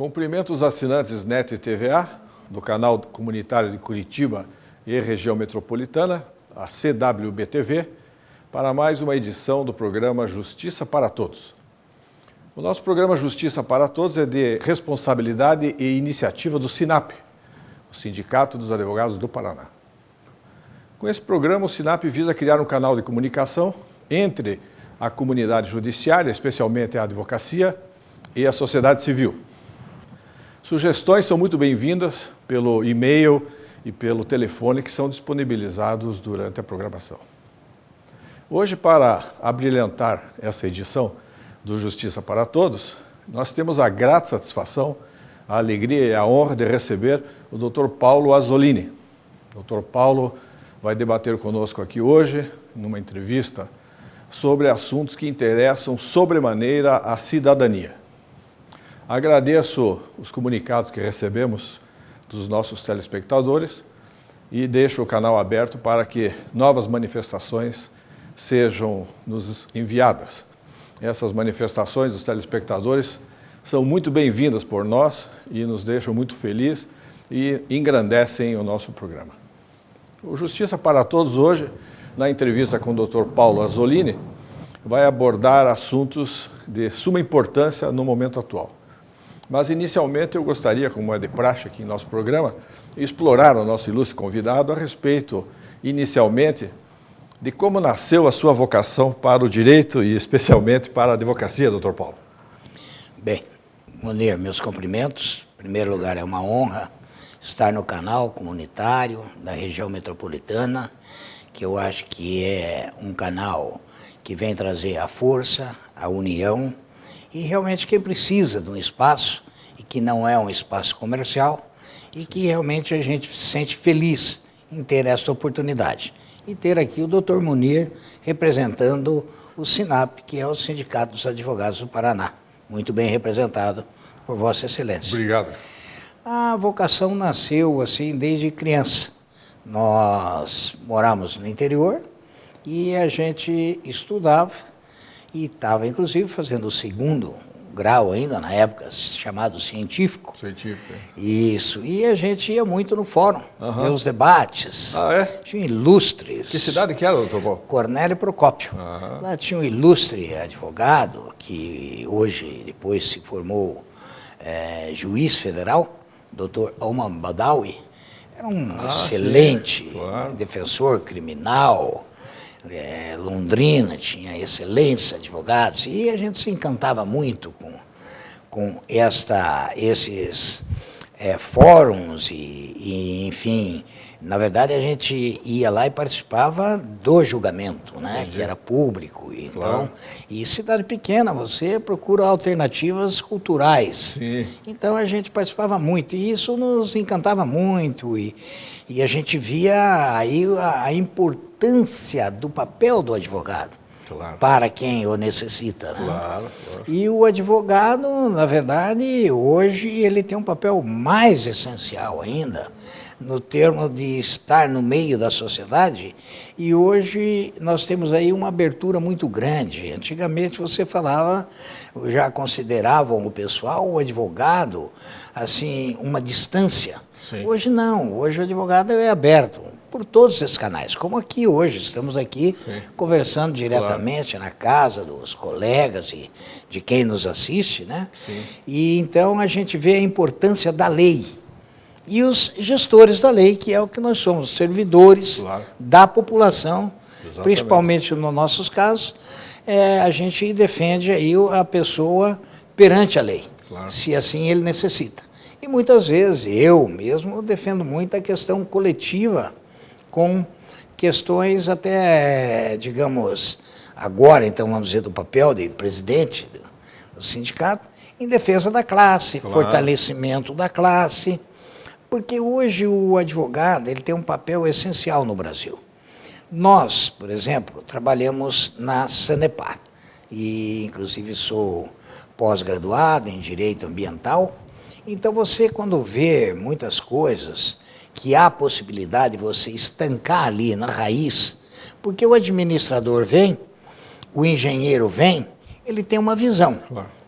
Cumprimento os assinantes NET e TVA, do canal comunitário de Curitiba e região metropolitana, a CWB-TV, para mais uma edição do programa Justiça para Todos. O nosso programa Justiça para Todos é de responsabilidade e iniciativa do SINAP, o Sindicato dos Advogados do Paraná. Com esse programa, o SINAP visa criar um canal de comunicação entre a comunidade judiciária, especialmente a advocacia, e a sociedade civil. Sugestões são muito bem-vindas pelo e-mail e pelo telefone que são disponibilizados durante a programação. Hoje, para abrilhantar essa edição do Justiça para Todos, nós temos a grata satisfação, a alegria e a honra de receber o Dr. Paulo Azzolini. O Dr. Paulo vai debater conosco aqui hoje, numa entrevista, sobre assuntos que interessam sobremaneira a cidadania. Agradeço os comunicados que recebemos dos nossos telespectadores e deixo o canal aberto para que novas manifestações sejam nos enviadas. Essas manifestações dos telespectadores são muito bem-vindas por nós e nos deixam muito felizes e engrandecem o nosso programa. O Justiça para Todos hoje, na entrevista com o Dr. Paulo Azzolini, vai abordar assuntos de suma importância no momento atual. Mas, inicialmente, eu gostaria, como é de praxe aqui em nosso programa, explorar o nosso ilustre convidado a respeito, inicialmente, de como nasceu a sua vocação para o direito e, especialmente, para a advocacia, Dr. Paulo. Bem, Munir, meus cumprimentos. Em primeiro lugar, é uma honra estar no canal comunitário da região metropolitana, que eu acho que é um canal que vem trazer a força, a união, e realmente quem precisa de um espaço, e que não é um espaço comercial, e que realmente a gente se sente feliz em ter esta oportunidade. E ter aqui o Dr. Munir representando o SINAP, que é o Sindicato dos Advogados do Paraná. Muito bem representado por Vossa Excelência. Obrigado. A vocação nasceu assim desde criança. Nós moramos no interior e a gente estudava e estava inclusive fazendo o segundo grau ainda, na época, chamado científico. Científico. Isso, e a gente ia muito no fórum, ver os debates. Ah, é? Tinha ilustres. Que cidade que era, doutor Paulo? Cornélio Procópio. Lá tinha um ilustre advogado, que hoje, depois se formou juiz federal, doutor Alman Badawi. Era um excelente defensor criminal. Londrina tinha excelentes advogados e a gente se encantava muito com esses fóruns e, enfim, na verdade a gente ia lá e participava do julgamento, né, que era público. Então, e cidade pequena, você procura alternativas culturais. Sim. Então a gente participava muito e isso nos encantava muito e a gente via aí a importância do papel do advogado. Claro. Para quem o necessita. Né? Claro. E o advogado, na verdade, hoje ele tem um papel mais essencial ainda, no termo de estar no meio da sociedade, e hoje nós temos aí uma abertura muito grande. Antigamente você falava, já consideravam o pessoal, o advogado, assim, uma distância. Sim. Hoje não, hoje o advogado é aberto por todos esses canais, como aqui hoje, estamos aqui conversando diretamente na casa dos colegas e de quem nos assiste, né? Sim. E então a gente vê a importância da lei e os gestores da lei, que é o que nós somos, servidores da população. Exatamente. Principalmente nos nossos casos, a gente defende aí a pessoa perante a lei, se assim ele necessita. E muitas vezes eu mesmo defendo muito a questão coletiva, com questões até, digamos, agora, então, vamos dizer, do papel de presidente do sindicato, em defesa da classe, fortalecimento da classe, porque hoje o advogado ele tem um papel essencial no Brasil. Nós, por exemplo, trabalhamos na Sanepar, e inclusive sou pós-graduado em Direito Ambiental, então você, quando vê muitas coisas que há possibilidade de você estancar ali na raiz, porque o administrador vem, o engenheiro vem, ele tem uma visão.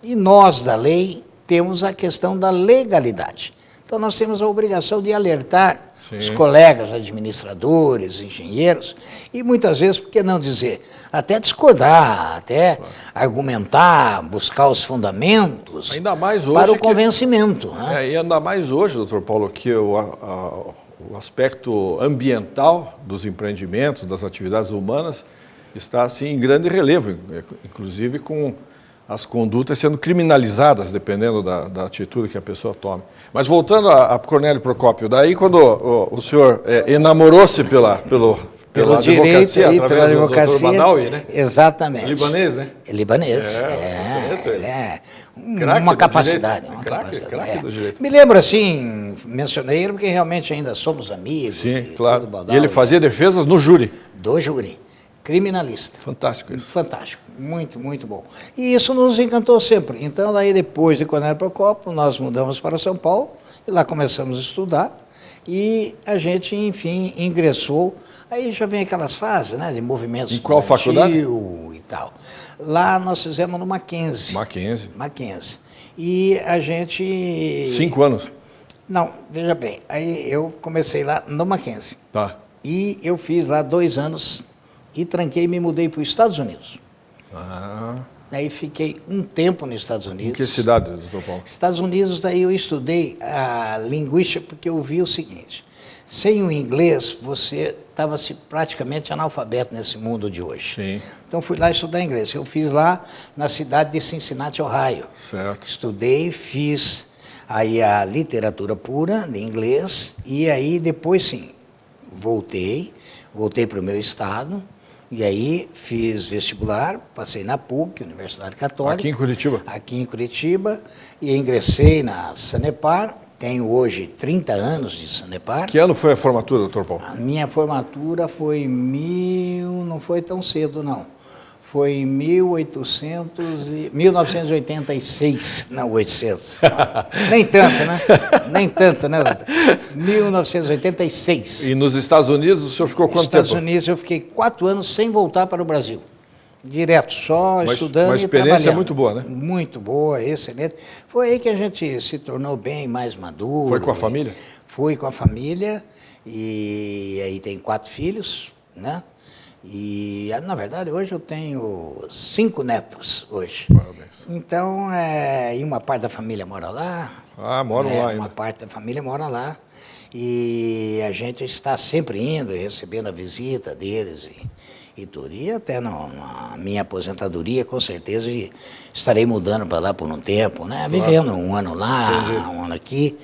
E nós, da lei, temos a questão da legalidade. Então, nós temos a obrigação de alertar Sim. os colegas administradores, engenheiros, e muitas vezes, por que não dizer, até discordar, até argumentar, buscar os fundamentos ainda mais hoje para o convencimento. Né? E ainda mais hoje, doutor Paulo, que o aspecto ambiental dos empreendimentos, das atividades humanas, está assim, em grande relevo, inclusive com as condutas sendo criminalizadas, dependendo da atitude que a pessoa tome. Mas voltando a Cornélio Procópio, daí quando o senhor enamorou-se pela advocacia, direito, através do Dr. Badawi, né? Exatamente. Libanês, né? Libanês, ele é craque uma do capacidade. direito. Uma Craque capacidade. do direito. Me lembro assim, mencionei ele porque realmente ainda somos amigos. Sim, claro. Badawi, E ele fazia defesas no júri. do júri, criminalista. Fantástico isso. Fantástico, muito, muito bom. E isso nos encantou sempre. Então, daí depois de Cornélio Procópio, nós mudamos para São Paulo e lá começamos a estudar e a gente, enfim, ingressou. Aí já vem aquelas fases, né, de movimentos. Em qual faculdade? E tal. Lá nós fizemos no Mackenzie. Mackenzie. E a gente... 5 anos? Não, veja bem, aí eu comecei lá no Mackenzie. Tá. E eu fiz lá 2 anos e tranquei e me mudei para os Estados Unidos. Ah. Aí fiquei um tempo nos Estados Unidos. Em que cidade, doutor Paulo? Estados Unidos, daí eu estudei a linguística porque eu vi o seguinte, sem o inglês você estava-se praticamente analfabeto nesse mundo de hoje. Sim. Então fui lá estudar inglês. Eu fiz lá na cidade de Cincinnati, Ohio. Certo. Estudei, fiz aí a literatura pura de inglês e aí depois sim, voltei para o meu estado. E aí fiz vestibular, passei na PUC, Universidade Católica. Aqui em Curitiba? Aqui em Curitiba. E ingressei na Sanepar. Tenho hoje 30 anos de Sanepar. Que ano foi a formatura, doutor Paulo? A minha formatura foi não foi tão cedo, não. Foi em 1986, não, 800. Não. Nem tanto, né? Nem tanto, né? 1986. E nos Estados Unidos o senhor ficou quanto tempo? Nos Estados Unidos eu fiquei 4 anos sem voltar para o Brasil. Direto, só estudando uma e trabalhando. Uma experiência muito boa, né? Muito boa, excelente. Foi aí que a gente se tornou bem mais maduro. Foi com a família? Fui com a família e aí tem 4 filhos, né? E, na verdade, hoje eu tenho 5 netos hoje. Parabéns. Então, e uma parte da família mora lá. Ah, moram lá ainda. Uma parte da família mora lá. E a gente está sempre indo e recebendo a visita deles e tudo. E até na minha aposentadoria, com certeza, estarei mudando para lá por um tempo, né? Claro. Vivendo um ano lá, Entendi. um ano aqui.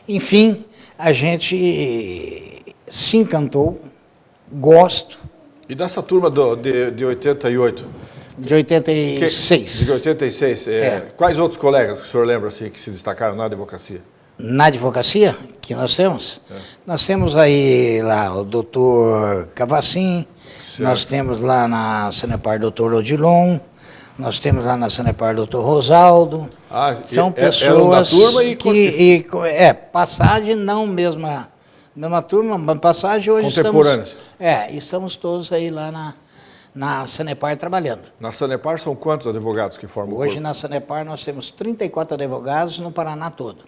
Enfim, a gente se encantou, gosto. E dessa turma de 88? De 86. De 86. Quais outros colegas que o senhor lembra assim, que se destacaram na advocacia? Na advocacia que nós temos? Nós temos aí lá o doutor Cavacim, nós temos lá na Sanepar o doutor Odilon, nós temos lá na Sanepar o doutor Rosaldo. São pessoas da turma que passagem não mesma turma, mas passagem hoje contemporâneos. Estamos todos aí lá na Sanepar trabalhando. Na Sanepar são quantos advogados que formam o corpo? Hoje na Sanepar nós temos 34 advogados no Paraná todo.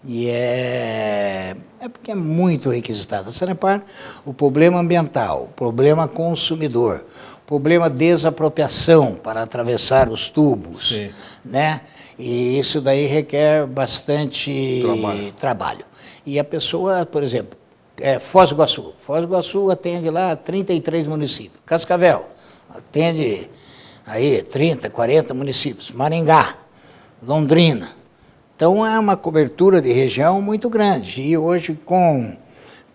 E é porque é muito requisitado. A Sanepar, o problema ambiental, o problema consumidor, o problema desapropriação para atravessar os tubos, Sim. né? E isso daí requer bastante trabalho. E a pessoa, por exemplo, Foz do Iguaçu. Foz do Iguaçu atende lá 33 municípios. Cascavel atende aí 30, 40 municípios. Maringá, Londrina. Então é uma cobertura de região muito grande. E hoje com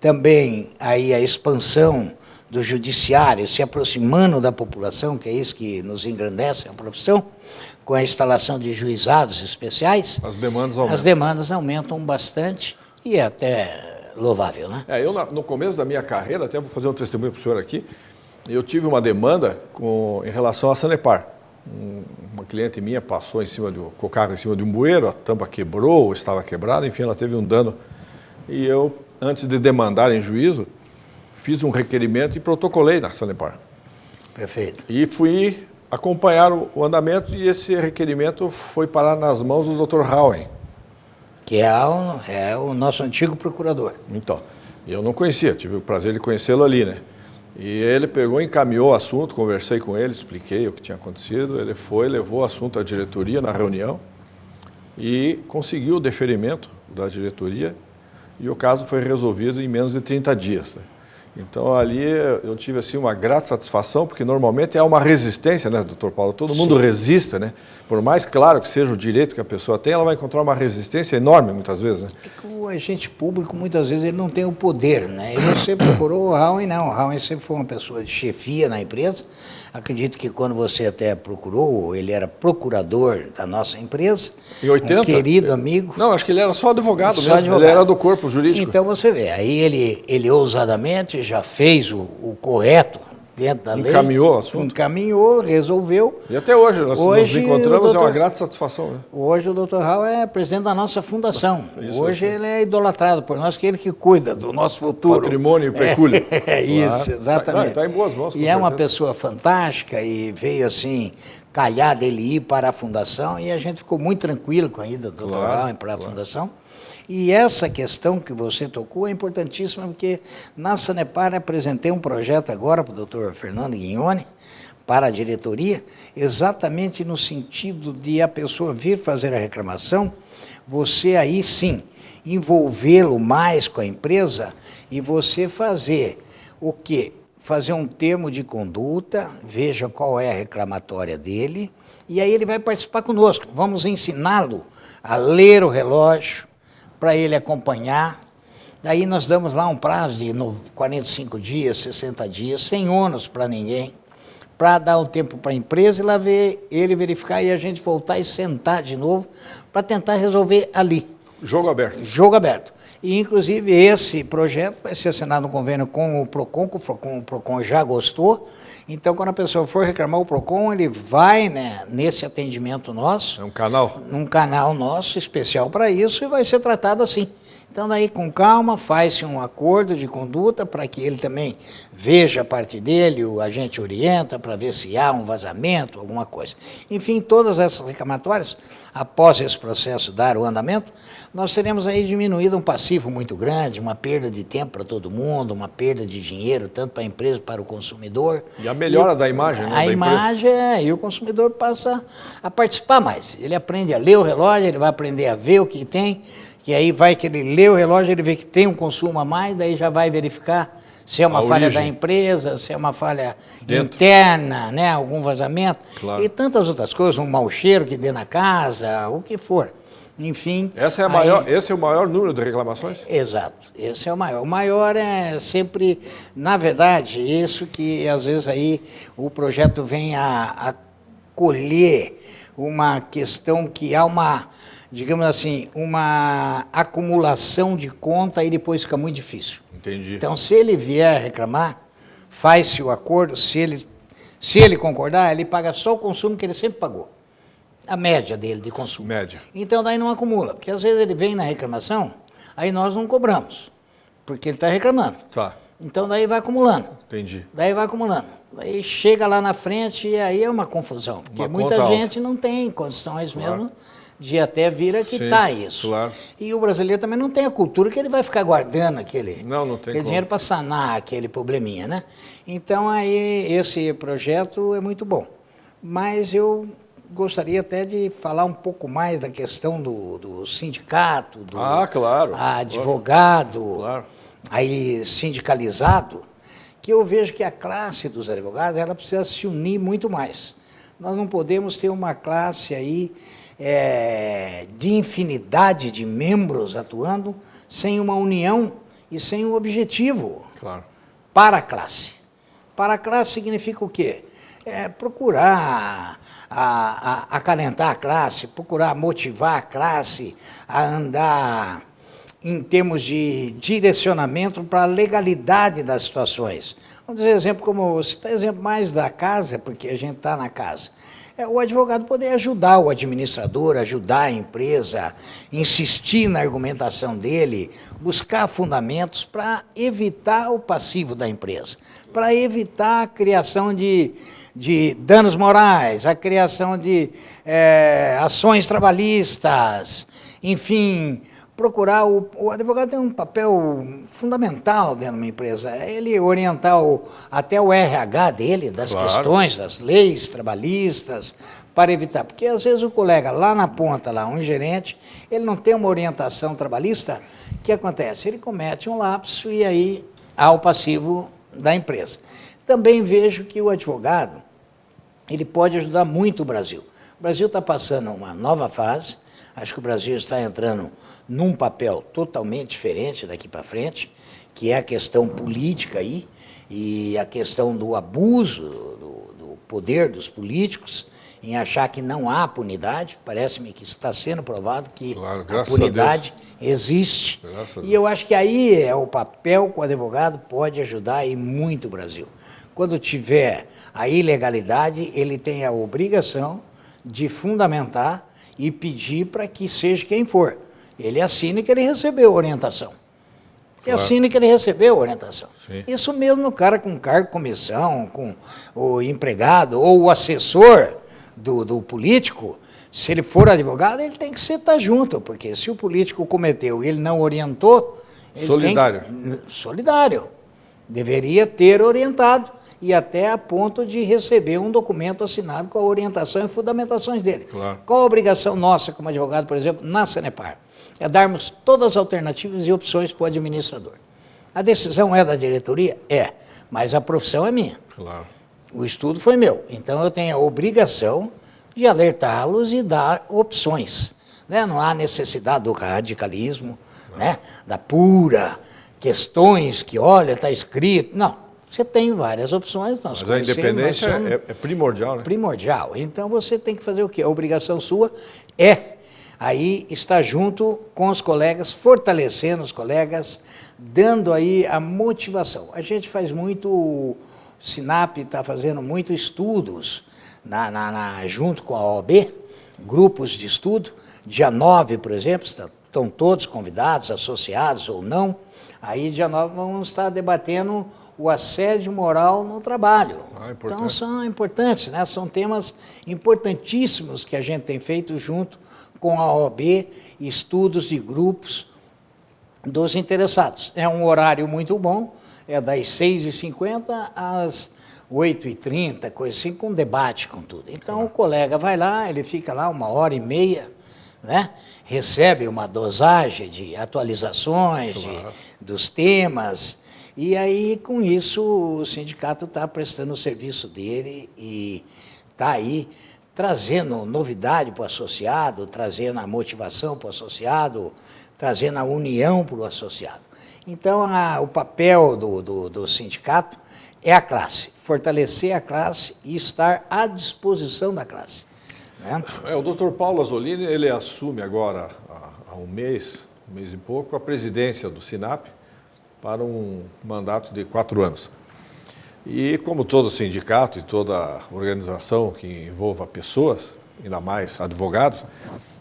também aí a expansão do judiciário se aproximando da população, que é isso que nos engrandece a profissão, com a instalação de juizados especiais, as demandas aumentam bastante e é até louvável, né? Eu no começo da minha carreira, até vou fazer um testemunho para o senhor aqui, eu tive uma demanda em relação à Sanepar. Uma cliente minha passou com o carro em cima de um bueiro, a tampa quebrou, ou estava quebrada, enfim, ela teve um dano. E eu, antes de demandar em juízo, fiz um requerimento e protocolei na Sanepar. Perfeito. E fui acompanharam o andamento e esse requerimento foi parar nas mãos do Dr. Hauen. Que é o nosso antigo procurador. Então, eu não conhecia, tive o prazer de conhecê-lo ali, né? E ele pegou, encaminhou o assunto, conversei com ele, expliquei o que tinha acontecido, ele foi, levou o assunto à diretoria na reunião e conseguiu o deferimento da diretoria e o caso foi resolvido em menos de 30 dias, né? Então ali eu tive assim uma grata satisfação, porque normalmente é uma resistência, né, doutor Paulo? Todo mundo resiste, né? Por mais claro que seja o direito que a pessoa tem, ela vai encontrar uma resistência enorme muitas vezes, né? É que o agente público muitas vezes ele não tem o poder, né? E você procurou o Hauen, não. O Hauen sempre foi uma pessoa de chefia na empresa. Acredito que quando você até procurou, ele era procurador da nossa empresa. Em 80? Um querido amigo. Não, acho que ele era só advogado Só mesmo, advogado. ele era do corpo jurídico. Então você vê, aí ele ousadamente já fez o correto dentro da lei. Encaminhou o assunto. Encaminhou, resolveu. E até hoje nós nos encontramos, é uma doutor, grata satisfação, né? Hoje o Dr. Hauen é presidente da nossa fundação. Isso, hoje ele é idolatrado por nós, que ele que cuida do nosso futuro. Patrimônio e pecúlio. Isso, exatamente. Está em boas mãos. E é uma pessoa fantástica e veio assim, calhar dele ir para a fundação e a gente ficou muito tranquilo com a ida do Dr. Hauen para a fundação. E essa questão que você tocou é importantíssima, porque na Sanepar apresentei um projeto agora para o doutor Fernando Guignoni, para a diretoria, exatamente no sentido de a pessoa vir fazer a reclamação, você aí sim envolvê-lo mais com a empresa e você fazer o quê? Fazer um termo de conduta, veja qual é a reclamatória dele, e aí ele vai participar conosco. Vamos ensiná-lo a ler o relógio, para ele acompanhar. Daí nós damos lá um prazo de 45 dias, 60 dias, sem ônus para ninguém, para dar um tempo para a empresa e lá ver ele verificar e a gente voltar e sentar de novo para tentar resolver ali. Jogo aberto. Jogo aberto. E, inclusive, esse projeto vai ser assinado um convênio com o PROCON, que o PROCON já gostou. Então, quando a pessoa for reclamar o PROCON, ele vai, né, nesse atendimento nosso. É um canal? Um canal nosso especial para isso e vai ser tratado assim. Então, daí, com calma, faz-se um acordo de conduta para que ele também veja a parte dele, a gente orienta para ver se há um vazamento, alguma coisa. Enfim, todas essas reclamatórias, após esse processo dar o andamento, nós teremos aí diminuído um passivo muito grande, uma perda de tempo para todo mundo, uma perda de dinheiro, tanto para a empresa como para o consumidor. E a melhora da imagem, né? A imagem, e o consumidor passa a participar mais. Ele aprende a ler o relógio, ele vai aprender a ver o que tem, que aí vai que ele lê o relógio, ele vê que tem um consumo a mais, daí já vai verificar se é uma falha da empresa, se é uma falha interna, né, algum vazamento, claro. E tantas outras coisas, um mau cheiro que dê na casa, o que for. Enfim. Esse é o maior número de reclamações? Exato, esse é o maior. O maior é sempre, na verdade, isso que às vezes aí o projeto vem a colher uma questão que há uma, digamos assim, uma acumulação de conta e depois fica muito difícil. Entendi. Então, se ele vier reclamar, faz-se o acordo, se ele concordar, ele paga só o consumo que ele sempre pagou. A média dele de consumo. Média. Então, daí não acumula, porque às vezes ele vem na reclamação, aí nós não cobramos, porque ele está reclamando. Tá. Então, daí vai acumulando. Entendi. Daí vai acumulando. Aí chega lá na frente e aí é uma confusão, porque muita gente não tem condições mesmo de até vir a quitar isso. Claro. E o brasileiro também não tem a cultura que ele vai ficar guardando aquele dinheiro para sanar aquele probleminha, né? Então, aí esse projeto é muito bom. Mas eu gostaria até de falar um pouco mais da questão do sindicato, do claro. advogado, claro. Aí sindicalizado, que eu vejo que a classe dos advogados ela precisa se unir muito mais. Nós não podemos ter uma classe aí de infinidade de membros atuando sem uma união e sem um objetivo para a classe. Para a classe significa o quê? Procurar acalentar a classe, procurar motivar a classe a andar em termos de direcionamento para a legalidade das situações. Vamos dizer exemplo, como citar exemplo mais da casa, porque a gente está na casa. O advogado poder ajudar o administrador, ajudar a empresa, insistir na argumentação dele, buscar fundamentos para evitar o passivo da empresa, para evitar a criação de danos morais, a criação de ações trabalhistas, enfim, procurar. O advogado tem um papel fundamental dentro de uma empresa, ele orientar até o RH dele, das questões, das leis trabalhistas, para evitar, porque às vezes o colega lá na ponta, lá, um gerente, ele não tem uma orientação trabalhista, o que acontece? Ele comete um lapso e aí há o passivo da empresa. Também vejo que o advogado, ele pode ajudar muito o Brasil. O Brasil está passando uma nova fase. Acho que o Brasil está entrando num papel totalmente diferente daqui para frente, que é a questão política aí, e a questão do abuso do poder dos políticos, em achar que não há punidade. Parece-me que está sendo provado que a punidade existe. E eu acho que aí é o papel que o advogado pode ajudar e muito o Brasil. Quando tiver a ilegalidade, ele tem a obrigação de fundamentar e pedir para que seja quem for. Ele assine que ele recebeu orientação. Assine que ele recebeu orientação. Sim. Isso mesmo o cara com cargo, comissão, com o empregado ou o assessor do político, se ele for advogado, ele tem que estar junto, porque se o político cometeu e ele não orientou... Ele solidário. Deveria ter orientado, e até a ponto de receber um documento assinado com a orientação e fundamentações dele. Claro. Qual a obrigação nossa como advogado, por exemplo, na Sanepar? É darmos todas as alternativas e opções para o administrador. A decisão é da diretoria? É, mas a profissão é minha. Claro. O estudo foi meu, então eu tenho a obrigação de alertá-los e dar opções. Né? Não há necessidade do radicalismo, né? Da pura questões que, olha, está escrito. Não. Você tem várias opções. Mas a independência é primordial, né? Primordial. Então você tem que fazer o quê? A obrigação sua é aí estar junto com os colegas, fortalecendo os colegas, dando aí a motivação. A gente faz muito, o SINAP está fazendo muitos estudos junto com a OAB, grupos de estudo. Dia 9, por exemplo, estão todos convidados, associados ou não. Aí, dia 9, vamos estar debatendo o assédio moral no trabalho. Então, são importantes, né? São temas importantíssimos que a gente tem feito junto com a OAB, estudos de grupos dos interessados. É um horário muito bom, é das 6h50 às 8h30, coisa assim, com debate, com tudo. Então, o colega vai lá, ele fica lá 1h30, né? Recebe uma dosagem de atualizações dos temas, e aí, com isso, o sindicato está prestando o serviço dele e está aí trazendo novidade para o associado, trazendo a motivação para o associado, trazendo a união para o associado. Então, o papel do sindicato é a classe, fortalecer a classe e estar à disposição da classe. Né? O doutor Paulo Azzolini, ele assume agora, há um mês e pouco, a presidência do SINAP para um mandato de 4 anos. E como todo sindicato e toda organização que envolva pessoas, ainda mais advogados,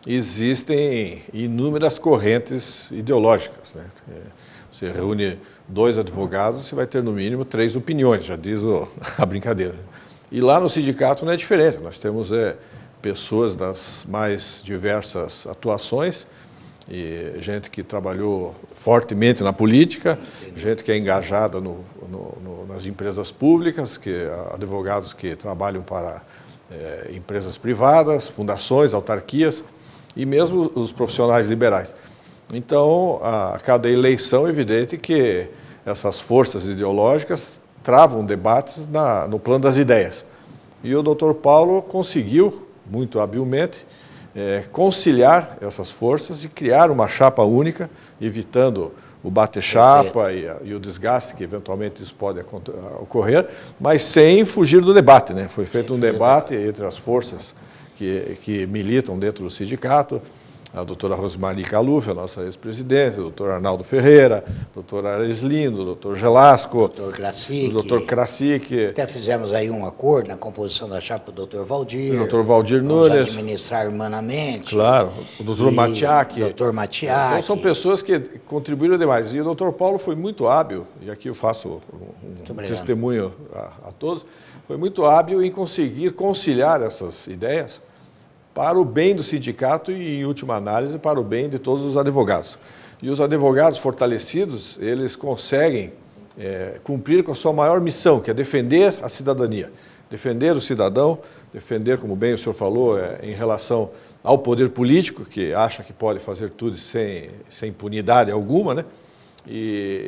existem inúmeras correntes ideológicas, né? Você reúne 2 advogados, você vai ter no mínimo 3 opiniões, já diz a brincadeira. E lá no sindicato não é diferente, nós temos pessoas das mais diversas atuações, e gente que trabalhou fortemente na política, gente que é engajada nas empresas públicas, advogados que trabalham para empresas privadas, fundações, autarquias, e mesmo os profissionais liberais. Então, a cada eleição é evidente que essas forças ideológicas travam debates no plano das ideias. E o doutor Paulo conseguiu, muito habilmente, conciliar essas forças e criar uma chapa única, evitando o bate-chapa e o desgaste que eventualmente isso pode ocorrer, mas sem fugir do debate, né? Foi feito um debate entre as forças que militam dentro do sindicato, a doutora Rosemary Caluf, a nossa ex-presidente, o doutor Arnaldo Ferreira, o doutor Areslindo, o doutor Gelasco, o doutor Krasik. Até fizemos aí um acordo na composição da chapa com o doutor Valdir. O doutor Valdir Nunes. Administrar humanamente. Claro, o doutor Matiak. Doutor Matiak. Então são pessoas que contribuíram demais. E o doutor Paulo foi muito hábil, e aqui eu faço um testemunho a todos, foi muito hábil em conseguir conciliar essas ideias para o bem do sindicato e, em última análise, para o bem de todos os advogados. E os advogados fortalecidos, eles conseguem cumprir com a sua maior missão, que é defender a cidadania, defender o cidadão, defender, como bem o senhor falou, em relação ao poder político, que acha que pode fazer tudo sem impunidade alguma, né?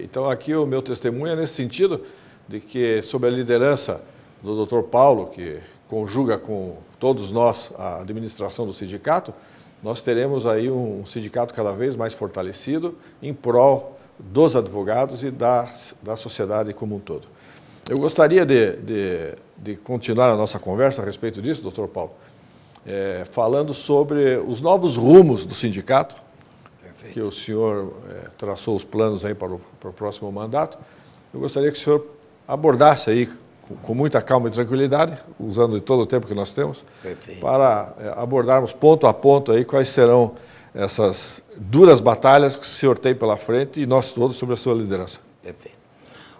Então, aqui o meu testemunho é nesse sentido, de que, sob a liderança do Dr. Paulo, que conjuga com todos nós a administração do sindicato, nós teremos aí um sindicato cada vez mais fortalecido em prol dos advogados e da sociedade como um todo. Eu gostaria de continuar a nossa conversa a respeito disso, doutor Paulo, falando sobre os novos rumos do sindicato. Perfeito. Que o senhor traçou os planos aí para o próximo mandato. Eu gostaria que o senhor abordasse aí com muita calma e tranquilidade, usando todo o tempo que nós temos, perfeito, para abordarmos ponto a ponto aí quais serão essas duras batalhas que o senhor tem pela frente e nós todos sobre a sua liderança. Perfeito.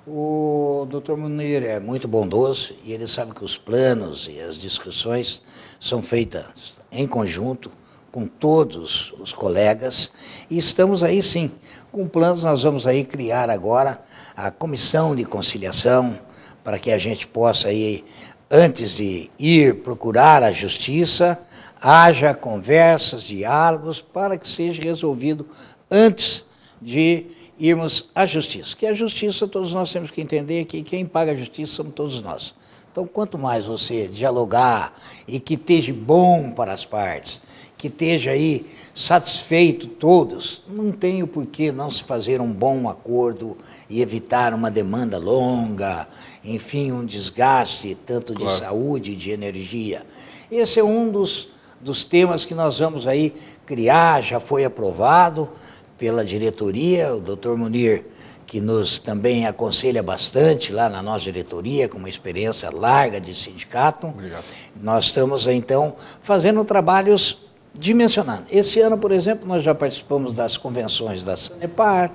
O doutor Munir é muito bondoso e ele sabe que os planos e as discussões são feitas em conjunto com todos os colegas e estamos aí sim, com planos. Nós vamos aí criar agora a comissão de conciliação para que a gente possa aí, antes de ir procurar a justiça, haja conversas, diálogos, para que seja resolvido antes de irmos à justiça. Que a justiça, todos nós temos que entender que quem paga a justiça somos todos nós. Então, quanto mais você dialogar e que esteja bom para as partes, que esteja aí satisfeito todos, não tem o porquê não se fazer um bom acordo e evitar uma demanda longa, enfim, um desgaste tanto de saúde, de energia. Esse é um dos temas que nós vamos aí criar, já foi aprovado pela diretoria, o doutor Munir, que nos também aconselha bastante lá na nossa diretoria, com uma experiência larga de sindicato. Obrigado. Nós estamos, então, fazendo trabalhos dimensionando. Esse ano, por exemplo, nós já participamos das convenções da Sanepar,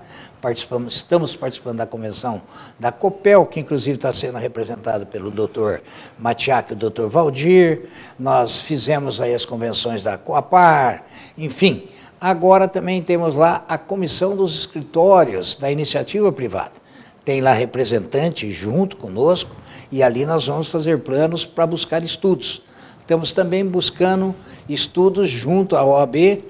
estamos participando da convenção da Copel, que inclusive está sendo representada pelo doutor Matiak e o doutor Valdir. Nós fizemos aí as convenções da Coapar, enfim. Agora também temos lá a comissão dos escritórios da iniciativa privada. Tem lá representante junto conosco e ali nós vamos fazer planos para buscar estudos. Estamos também buscando estudos junto à OAB,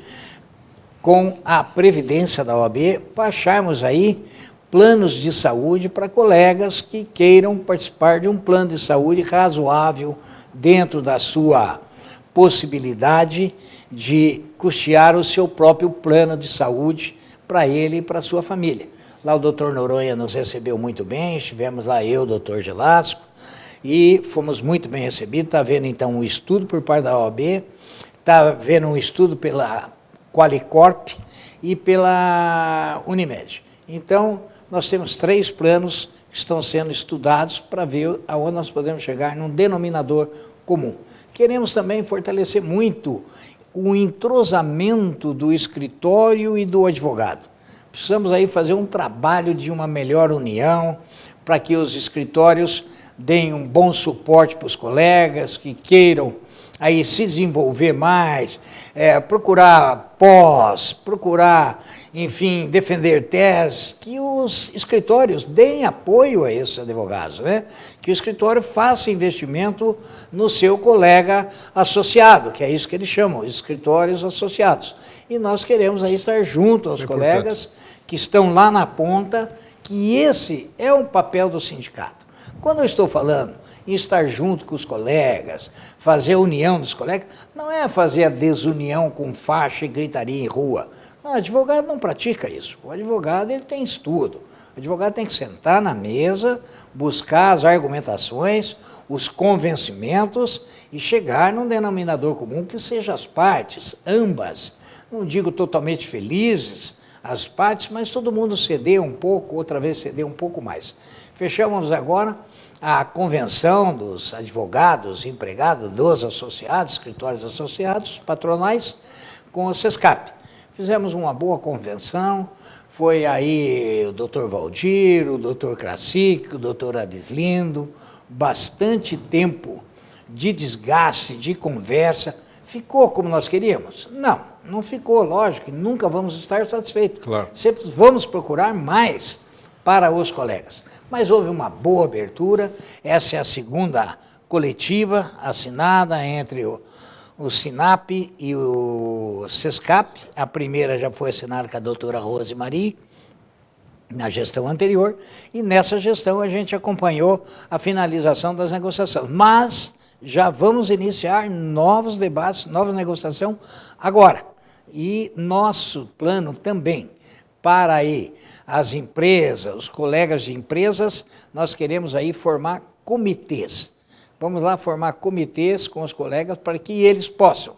com a previdência da OAB, para acharmos aí planos de saúde para colegas que queiram participar de um plano de saúde razoável dentro da sua possibilidade de custear o seu próprio plano de saúde para ele e para a sua família. Lá o doutor Noronha nos recebeu muito bem, estivemos lá eu, o doutor Gelasco, e fomos muito bem recebidos. Está havendo então um estudo por parte da OAB, está havendo um estudo pela Qualicorp e pela Unimed. Então, nós temos 3 planos que estão sendo estudados para ver aonde nós podemos chegar num denominador comum. Queremos também fortalecer muito o entrosamento do escritório e do advogado. Precisamos aí fazer um trabalho de uma melhor união para que os escritórios deem um bom suporte para os colegas que queiram aí se desenvolver mais, procurar procurar, enfim, defender teses, que os escritórios deem apoio a esses advogados, né? Que o escritório faça investimento no seu colega associado, que é isso que eles chamam, escritórios associados. E nós queremos aí estar junto aos colegas que estão lá na ponta, que esse é o papel do sindicato. Quando eu estou falando em estar junto com os colegas, fazer a união dos colegas, não é fazer a desunião com faixa e gritaria em rua. Não, o advogado não pratica isso. O advogado ele tem estudo. O advogado tem que sentar na mesa, buscar as argumentações, os convencimentos e chegar num denominador comum que seja as partes, ambas. Não digo totalmente felizes, as partes, mas todo mundo ceder um pouco, outra vez ceder um pouco mais. Fechamos agora a convenção dos advogados, empregados, dos associados, escritórios associados, patronais, com o SESCAP. Fizemos uma boa convenção, foi aí o doutor Valdir, o doutor Krasik, o doutor Arislindo, bastante tempo de desgaste, de conversa. Ficou como nós queríamos? Não, não ficou, lógico, nunca vamos estar satisfeitos. Claro. Sempre vamos procurar mais para os colegas. Mas houve uma boa abertura, essa é a segunda coletiva assinada entre o SINAP e o SESCAP. A primeira já foi assinada com a doutora Rosemary, na gestão anterior, e nessa gestão a gente acompanhou a finalização das negociações. Mas já vamos iniciar novos debates, nova negociação agora. E nosso plano também, para aí as empresas, os colegas de empresas, nós queremos aí formar comitês. Vamos lá formar comitês com os colegas para que eles possam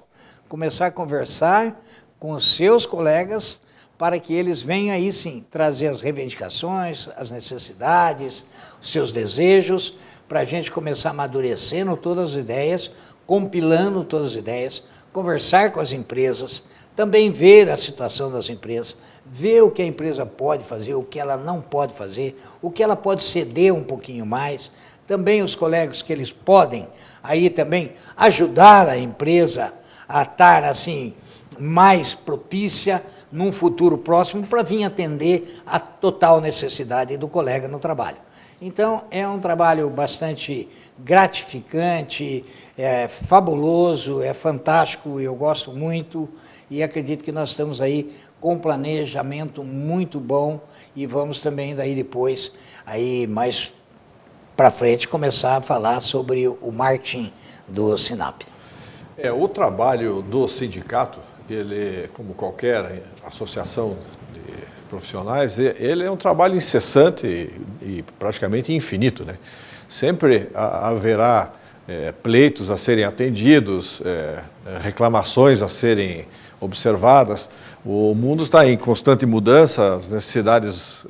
começar a conversar com os seus colegas para que eles venham aí sim trazer as reivindicações, as necessidades, os seus desejos, para a gente começar amadurecendo todas as ideias, compilando todas as ideias, conversar com as empresas, também ver a situação das empresas, ver o que a empresa pode fazer, o que ela não pode fazer, o que ela pode ceder um pouquinho mais, também os colegas que eles podem aí também ajudar a empresa a estar assim mais propícia num futuro próximo para vir atender a total necessidade do colega no trabalho. Então, é um trabalho bastante gratificante, é fabuloso, é fantástico, eu gosto muito e acredito que nós estamos aí com um planejamento muito bom e vamos também daí depois, aí mais para frente, começar a falar sobre o marketing do SINAP. O trabalho do sindicato, ele, como qualquer associação de profissionais, ele é um trabalho incessante e praticamente infinito, né? Sempre haverá pleitos a serem atendidos, reclamações a serem observadas. O mundo está em constante mudança, as necessidades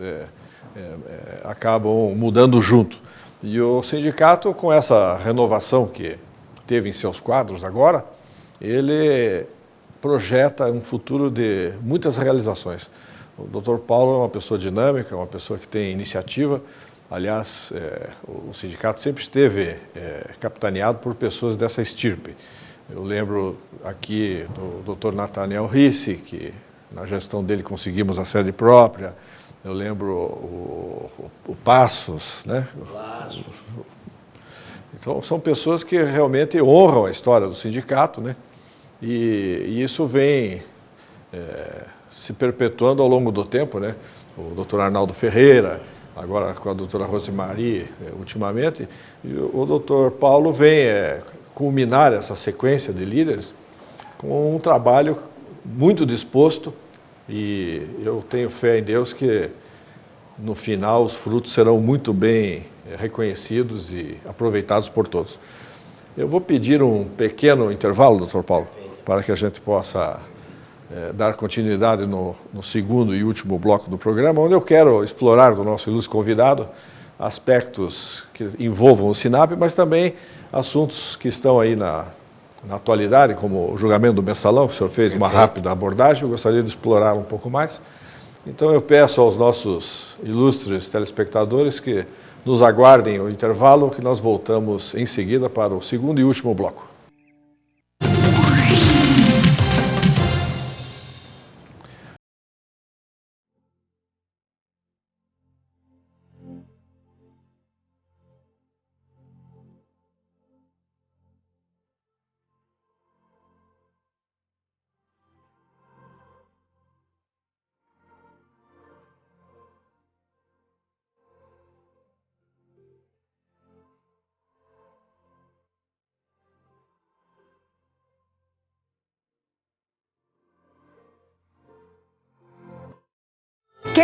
acabam mudando junto. E o sindicato, com essa renovação que teve em seus quadros agora, ele projeta um futuro de muitas realizações. O Dr. Paulo é uma pessoa dinâmica, uma pessoa que tem iniciativa. Aliás, o sindicato sempre esteve capitaneado por pessoas dessa estirpe. Eu lembro aqui do Dr. Nathaniel Risse, que na gestão dele conseguimos a sede própria. Eu lembro o Passos, né? Então, são pessoas que realmente honram a história do sindicato, né? E isso vem se perpetuando ao longo do tempo, né? O doutor Arnaldo Ferreira, agora com a doutora Rosemary, ultimamente, e o doutor Paulo vem culminar essa sequência de líderes com um trabalho muito disposto e eu tenho fé em Deus que no final os frutos serão muito bem reconhecidos e aproveitados por todos. Eu vou pedir um pequeno intervalo, doutor Paulo, para que a gente possa dar continuidade no segundo e último bloco do programa, onde eu quero explorar do nosso ilustre convidado aspectos que envolvam o SINAP, mas também assuntos que estão aí na atualidade, como o julgamento do mensalão, que o senhor fez uma rápida abordagem, eu gostaria de explorar um pouco mais. Então eu peço aos nossos ilustres telespectadores que nos aguardem o intervalo, que nós voltamos em seguida para o segundo e último bloco.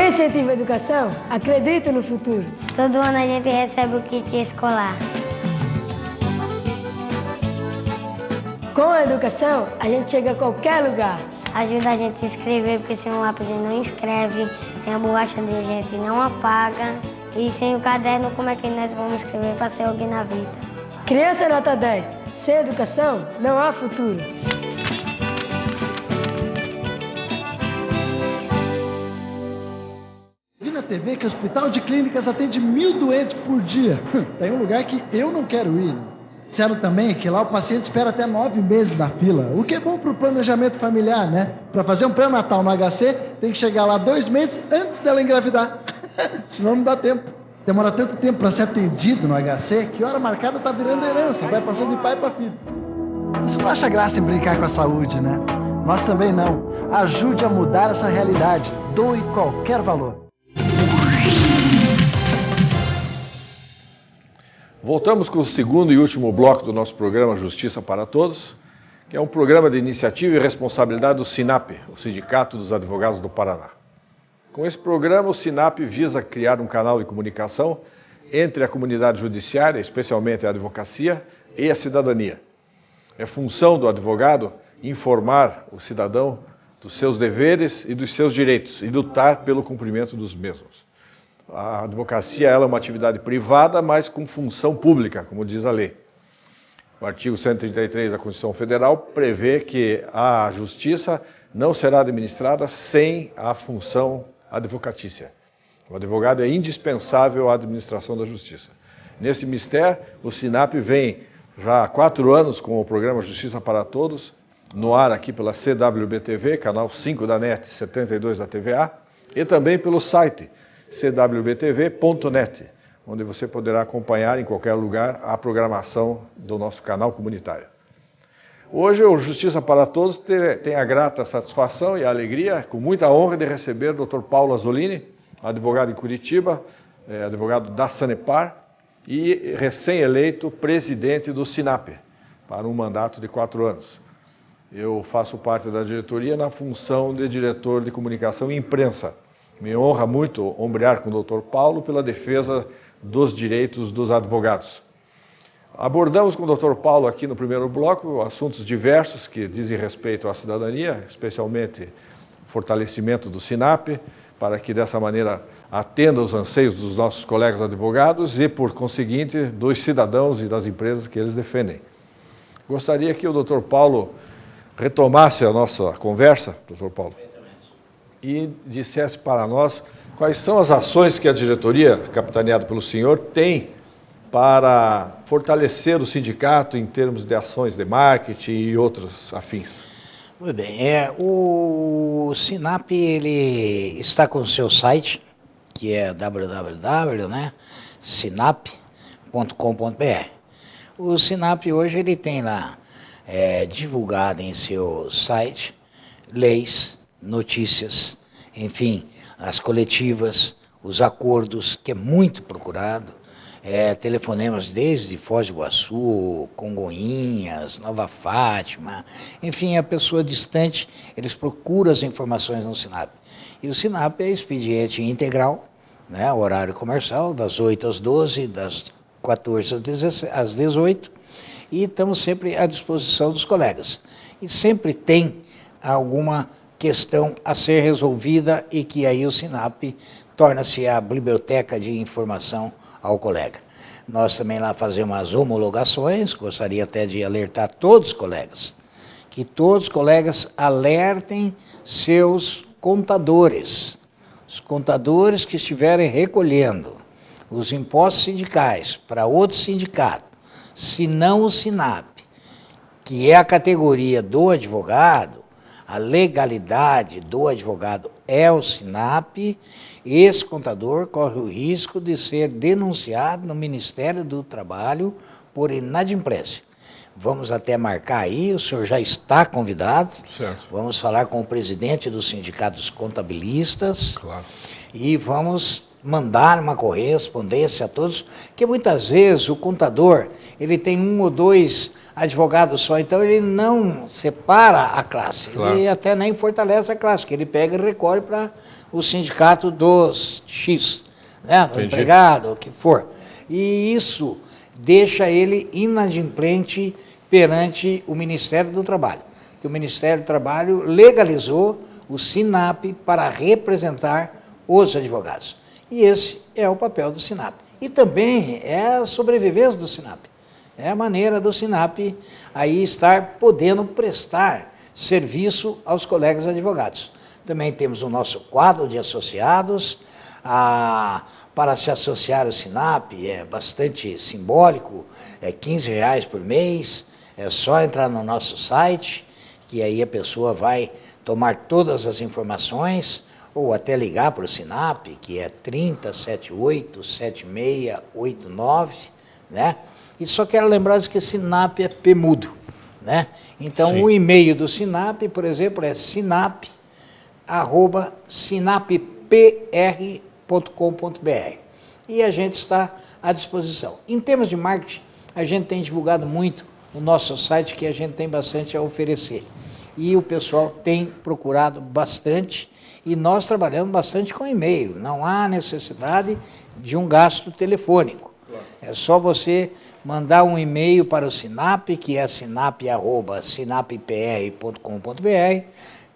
Quem incentiva a educação, acredita no futuro. Todo ano a gente recebe o kit escolar. Com a educação, a gente chega a qualquer lugar. Ajuda a gente a escrever, porque sem o lápis a gente não escreve, sem a borracha a gente não apaga. E sem o caderno, como é que nós vamos escrever para ser alguém na vida? Criança nota 10. Sem educação, não há futuro. Vi na TV que o Hospital de Clínicas atende 1000 doentes por dia. Tem um lugar que eu não quero ir. Disseram também que lá o paciente espera até 9 meses na fila, o que é bom para o planejamento familiar, né? Para fazer um pré-natal no HC, tem que chegar lá 2 meses antes dela engravidar. Senão não dá tempo. Demora tanto tempo para ser atendido no HC que hora marcada tá virando herança, vai passando de pai para filho. Você não acha graça em brincar com a saúde, né? Nós também não. Ajude a mudar essa realidade. Doe qualquer valor. Voltamos com o segundo e último bloco do nosso programa Justiça para Todos, que é um programa de iniciativa e responsabilidade do SINAP, o Sindicato dos Advogados do Paraná. Com esse programa, o SINAP visa criar um canal de comunicação entre a comunidade judiciária, especialmente a advocacia, e a cidadania. É função do advogado informar o cidadão dos seus deveres e dos seus direitos e lutar pelo cumprimento dos mesmos. A advocacia ela é uma atividade privada, mas com função pública, como diz a lei. O artigo 133 da Constituição Federal prevê que a justiça não será administrada sem a função advocatícia. O advogado é indispensável à administração da justiça. Nesse mistério, o SINAP vem já há 4 anos com o programa Justiça para Todos, no ar aqui pela CWB-TV, canal 5 da NET, 72 da TVA, e também pelo site cwbtv.net, onde você poderá acompanhar em qualquer lugar a programação do nosso canal comunitário. Hoje o Justiça para Todos tem a grata satisfação e a alegria, com muita honra, de receber o Dr. Paulo Azzolini, advogado em Curitiba, advogado da Sanepar e recém-eleito presidente do SINAP, para um mandato de 4 anos. Eu faço parte da diretoria na função de diretor de comunicação e imprensa. Me honra muito ombrear com o Dr. Paulo pela defesa dos direitos dos advogados. Abordamos com o Dr. Paulo aqui no primeiro bloco assuntos diversos que dizem respeito à cidadania, especialmente o fortalecimento do SINAP, para que dessa maneira atenda aos anseios dos nossos colegas advogados e, por conseguinte, dos cidadãos e das empresas que eles defendem. Gostaria que o Dr. Paulo retomasse a nossa conversa, Dr. Paulo, e dissesse para nós quais são as ações que a diretoria, capitaneada pelo senhor, tem para fortalecer o sindicato em termos de ações de marketing e outros afins. Muito bem. O SINAP ele está com o seu site, que é www.sinap.com.br. O SINAP hoje ele tem lá divulgado em seu site leis, notícias, enfim, as coletivas, os acordos, que é muito procurado, telefonemas desde Foz do Iguaçu, Congonhas, Nova Fátima, enfim, a pessoa distante, eles procuram as informações no SINAP. E o SINAP é expediente integral, né, horário comercial, das 8 às 12, das 14 às 18, e estamos sempre à disposição dos colegas. E sempre tem alguma questão a ser resolvida e que aí o SINAP torna-se a biblioteca de informação ao colega. Nós também lá fazemos as homologações, gostaria até de alertar todos os colegas, que todos os colegas alertem seus contadores, os contadores que estiverem recolhendo os impostos sindicais para outro sindicato, se não o SINAP, que é a categoria do advogado, a legalidade do advogado é o SINAP, esse contador corre o risco de ser denunciado no Ministério do Trabalho por inadimplência. Vamos até marcar aí, o senhor já está convidado. Certo. Vamos falar com o presidente do Sindicato dos Contabilistas. Claro. E vamos mandar uma correspondência a todos, porque muitas vezes o contador, ele tem 1 ou 2 advogados só, então ele não separa a classe, claro. Ele até nem fortalece a classe, que ele pega e recolhe para o sindicato dos X, né, do empregado, o que for. E isso deixa ele inadimplente perante o Ministério do Trabalho, que o Ministério do Trabalho legalizou o SINAP para representar os advogados. E esse é o papel do SINAP. E também é a sobrevivência do SINAP. É a maneira do SINAP aí estar podendo prestar serviço aos colegas advogados. Também temos o nosso quadro de associados. Para se associar ao SINAP é bastante simbólico, é R$15 por mês, é só entrar no nosso site, que aí a pessoa vai tomar todas as informações, ou até ligar para o SINAP, que é 3078-7689, né? E só quero lembrar que SINAP é P mudo, né? Então, sim, o e-mail do SINAP, por exemplo, é sinap@sinappr.com.br. E a gente está à disposição. Em termos de marketing, a gente tem divulgado muito o nosso site, que a gente tem bastante a oferecer. E o pessoal tem procurado bastante, e nós trabalhamos bastante com e-mail. Não há necessidade de um gasto telefônico. É só você mandar um e-mail para o SINAP, que é sinapp@sinappr.com.br,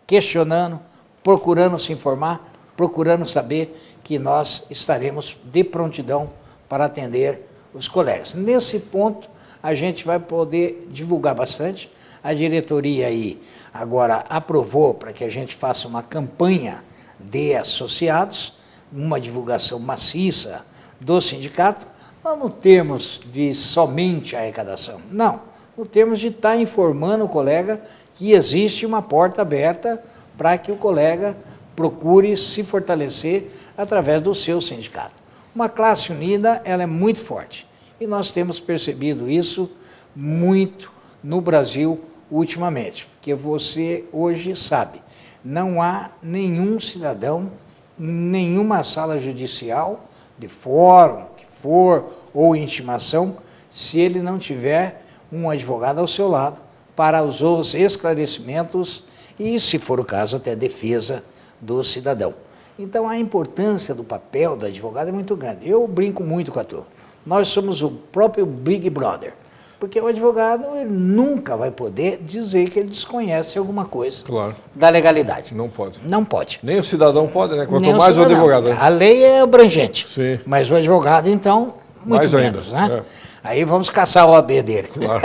questionando, procurando se informar, procurando saber que nós estaremos de prontidão para atender os colegas. Nesse ponto, a gente vai poder divulgar bastante. A diretoria aí agora aprovou para que a gente faça uma campanha de associados, uma divulgação maciça do sindicato, não no termos de somente arrecadação, não, no termos de estar informando o colega que existe uma porta aberta para que o colega procure se fortalecer através do seu sindicato. Uma classe unida, ela é muito forte, e nós temos percebido isso muito no Brasil ultimamente, porque você hoje sabe, não há nenhum cidadão, nenhuma sala judicial, de fórum, que for, ou intimação, se ele não tiver um advogado ao seu lado para os esclarecimentos e, se for o caso, até defesa do cidadão. Então, a importância do papel do advogado é muito grande. Eu brinco muito com a turma. Nós somos o próprio Big Brother, porque o advogado ele nunca vai poder dizer que ele desconhece alguma coisa, claro, da legalidade. Não pode. Não pode. Nem o cidadão pode, né? Quanto mais o advogado. Né? A lei é abrangente, sim, mas o advogado, então, muito mais menos. Ainda, né? Aí vamos caçar o AB dele. Claro.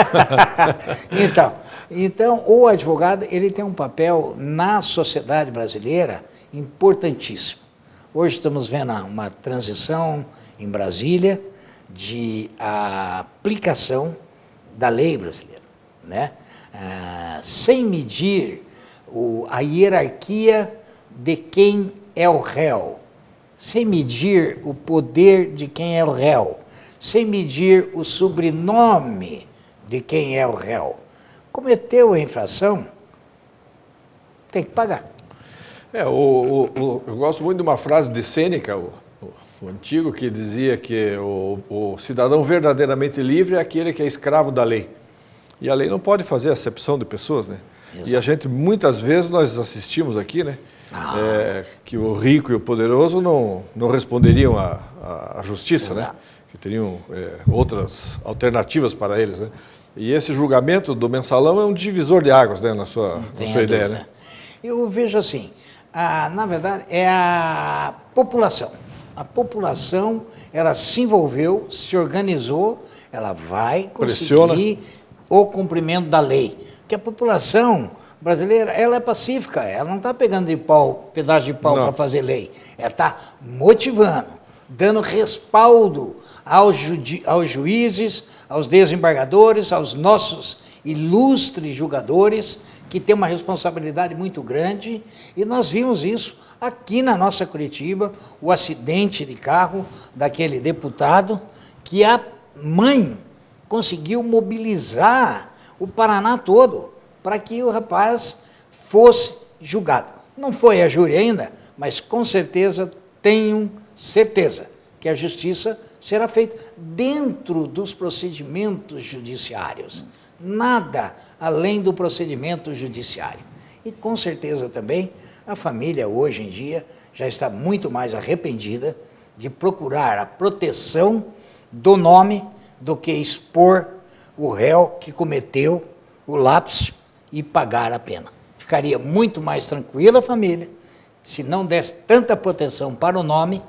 Então, o advogado ele tem um papel na sociedade brasileira importantíssimo. Hoje estamos vendo uma transição em Brasília de aplicação da lei brasileira, né? Sem medir a hierarquia de quem é o réu, sem medir o poder de quem é o réu, sem medir o sobrenome de quem é o réu. Cometeu a infração, tem que pagar. Eu gosto muito de uma frase de Sêneca, o antigo, que dizia que o cidadão verdadeiramente livre é aquele que é escravo da lei. E a lei não pode fazer acepção de pessoas, né? Exato. E a gente, muitas vezes, nós assistimos aqui, né? Que o rico e o poderoso não responderiam à justiça, exato, né? Que teriam outras alternativas para eles, né? E esse julgamento do mensalão é um divisor de águas, né? Na sua ideia, né? Eu vejo assim, na verdade, é a população. A população, ela se envolveu, se organizou, ela vai conseguir o cumprimento da lei. Porque a população brasileira, ela é pacífica, ela não está pegando pedaço de pau para fazer lei. Ela está motivando, dando respaldo aos juízes, aos desembargadores, aos nossos ilustres julgadores, que tem uma responsabilidade muito grande, e nós vimos isso aqui na nossa Curitiba, o acidente de carro daquele deputado, que a mãe conseguiu mobilizar o Paraná todo para que o rapaz fosse julgado. Não foi a júri ainda, mas com certeza tenho certeza que a justiça será feita dentro dos procedimentos judiciários. Nada além do procedimento judiciário. E com certeza também a família hoje em dia já está muito mais arrependida de procurar a proteção do nome do que expor o réu que cometeu o lapso e pagar a pena. Ficaria muito mais tranquila a família se não desse tanta proteção para o nome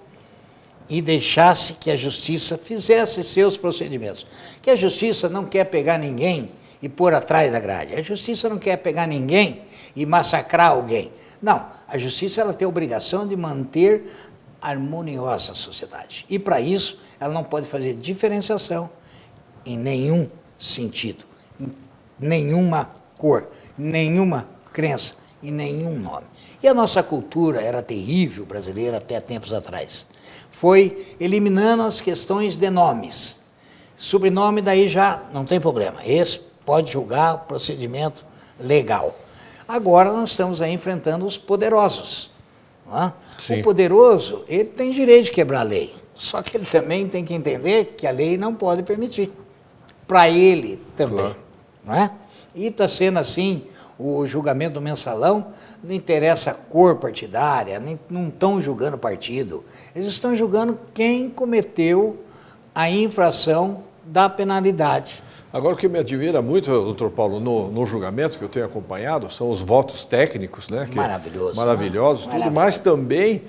e deixasse que a justiça fizesse seus procedimentos. Que a justiça não quer pegar ninguém e pôr atrás da grade. A justiça não quer pegar ninguém e massacrar alguém. Não, a justiça ela tem a obrigação de manter harmoniosa a sociedade. E para isso, ela não pode fazer diferenciação em nenhum sentido, em nenhuma cor, nenhuma crença e nenhum nome. E a nossa cultura era terrível brasileira até tempos atrás. Foi eliminando as questões de nomes. Sobrenome daí já não tem problema. Esse pode julgar o procedimento legal. Agora nós estamos aí enfrentando os poderosos. Não é? O poderoso, ele tem direito de quebrar a lei. Só que ele também tem que entender que a lei não pode permitir. Para ele também. Claro. Não é? E está sendo assim, o julgamento do mensalão não interessa a cor partidária, não estão julgando partido. Eles estão julgando quem cometeu a infração da penalidade. Agora, o que me admira muito, doutor Paulo, no julgamento que eu tenho acompanhado, são os votos técnicos, né? Maravilhoso. Maravilhosos, tudo, mas também